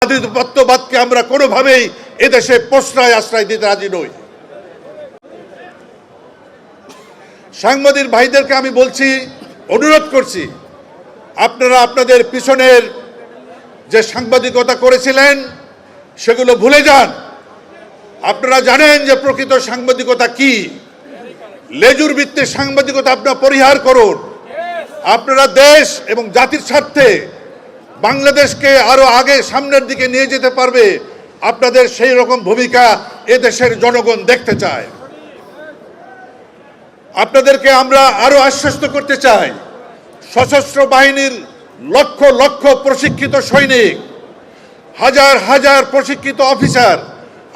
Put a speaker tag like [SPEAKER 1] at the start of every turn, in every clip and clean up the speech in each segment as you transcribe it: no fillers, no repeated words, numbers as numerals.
[SPEAKER 1] আধিপত্যবাদকে আমরা কোনোভাবেই এদেশে প্রশ্রয় আশ্রয় দিতে রাজি নই। সাংবাদিক ভাইদেরকে আমি বলছি, অনুরোধ করছি, আপনারা আপনাদের পিছনের যে সাংবাদিকতা করেছিলেন সেগুলো ভুলে যান। আপনারা জানেন যে প্রকৃত সাংবাদিকতা কি। লেজুর ভিত্তিক সাংবাদিকতা আপনারা পরিহার করুন। আপনারা দেশ এবং জাতির স্বার্থে বাংলাদেশকে আরো আগে সামনের দিকে নিয়ে যেতে পারবে, আপনাদের সেই রকম ভূমিকা এদেশের জনগণ দেখতে চায়। আপনাদেরকে আমরা আরো আশ্বস্ত করতে চাই, সশস্ত্র বাহিনীর লক্ষ লক্ষ প্রশিক্ষিত সৈনিক, হাজার হাজার প্রশিক্ষিত অফিসার,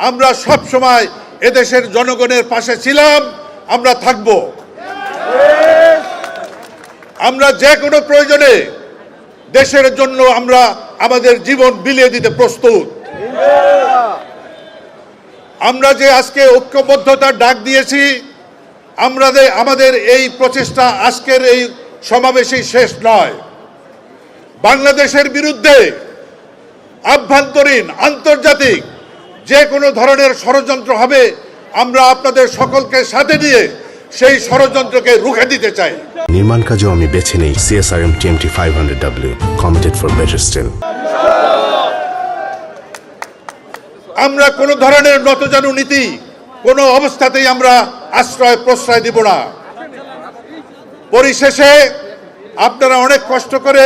[SPEAKER 1] আমরা সব সময় এদেশের জনগণের পাশে ছিলাম, আমরা থাকব। আমরা যে কোনো প্রয়োজনে দেশের জন্য আমরা আমাদের জীবন বিলিয়ে দিতে প্রস্তুত। আমরা যে আজকে ঐক্যবদ্ধতার ডাক দিয়েছি, আমাদের এই প্রচেষ্টা আজকের এই সমাবেশেই শেষ নয়। বাংলাদেশের বিরুদ্ধে আভ্যন্তরীণ আন্তর্জাতিক যে কোনো ধরনের ষড়যন্ত্র হবে, আমরা আপনাদের সকলকে সাথে নিয়ে সেই ষড়যন্ত্রকে রুখে দিতে চাই।
[SPEAKER 2] নির্মাণ কাজেও আমি বেছে নেই CSRM TMT 500W, committed for better still।
[SPEAKER 1] আমরা কোনো ধরনের নতজানু নীতি কোনো অবস্থাতেই আমরা আশ্রয় প্রশ্রয় দিব না। পরিশেষে আপনারা অনেক কষ্ট করে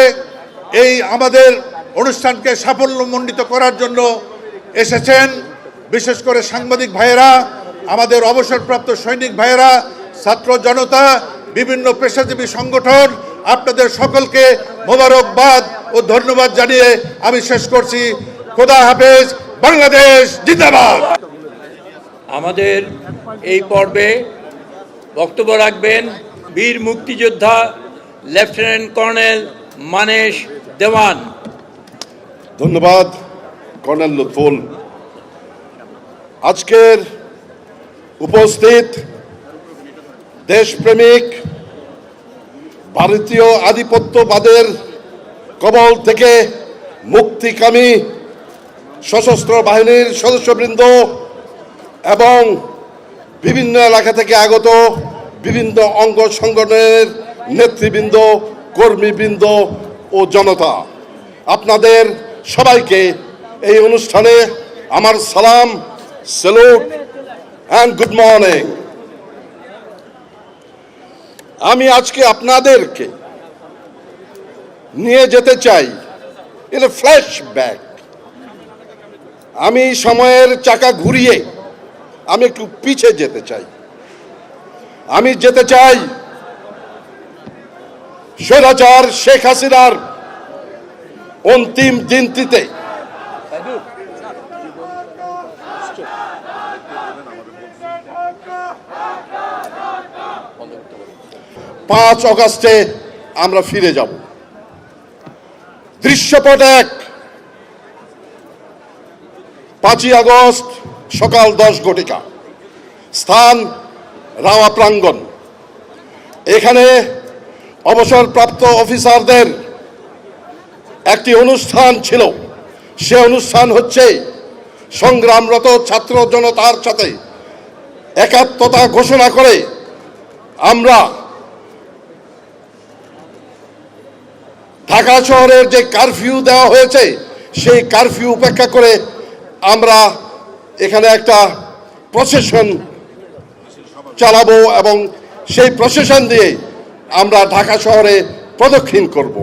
[SPEAKER 1] এই আমাদের অনুষ্ঠানকে সাফল্যমণ্ডিত করার জন্য এসেছেন। বিশেষ করে সাংবাদিক ভাইয়েরা, আমাদের অবসরপ্রাপ্ত সৈনিক ভাইয়েরা, ছাত্র জনতা, বিভিন্ন পেশাজীবী সংগঠন, আপনাদের সকলকে মোবারকবাদ ও ধন্যবাদ জানিয়ে আমি শেষ করছি। খোদা হাফেজ, বাংলাদেশ জিন্দাবাদ।
[SPEAKER 3] আমাদের এই পর্বে বক্তব্য রাখবেন বীর মুক্তিযোদ্ধা লেফটেন্যান্ট কর্নেল মানেশ দেওয়ান।
[SPEAKER 4] ধন্যবাদ কর্নেল লুৎফুল। আজকের উপস্থিত দেশপ্রেমিক, ভারতীয় আধিপত্যবাদের কবল থেকে মুক্তিকামী সশস্ত্র বাহিনীর সদস্যবৃন্দ এবং বিভিন্ন এলাকা থেকে আগত বিভিন্ন অঙ্গ সংগঠনের নেতৃবৃন্দ, কর্মীবৃন্দ ও জনতা, আপনাদের সবাইকে এই অনুষ্ঠানে আমার সালাম, স্যালুট অ্যান্ড গুড মর্নিং। আমি আজকে আপনাদেরকে নিয়ে যেতে চাই এটা ফ্ল্যাশব্যাক। আমি সময়ের চাকা ঘুরিয়ে আমি একটু পিছে যেতে চাই। আমি যেতে চাই স্বৈরাচার শেখ হাসিনার অন্তিম দিনটিতে। 5 অগাস্টে আমরা ফিরে যাব। দৃশ্যপট 1, 5ই আগস্ট সকাল 10 ঘটিকা, স্থান রাওয়া প্রাঙ্গণ। এখানে অবসরপ্রাপ্ত অফিসারদের একটি অনুষ্ঠান ছিল। সে অনুষ্ঠান হচ্ছে সংগ্রামরত ছাত্র জনতার সাথে একাত্মতা ঘোষণা করে আমরা ঢাকা শহরের যে কারফিউ দেওয়া হয়েছে সেই কারফিউ উপেক্ষা করে আমরা এখানে একটা প্রসেশন চালাবো এবং সেই প্রসেশন দিয়ে আমরা ঢাকা শহরে প্রদক্ষিণ করব।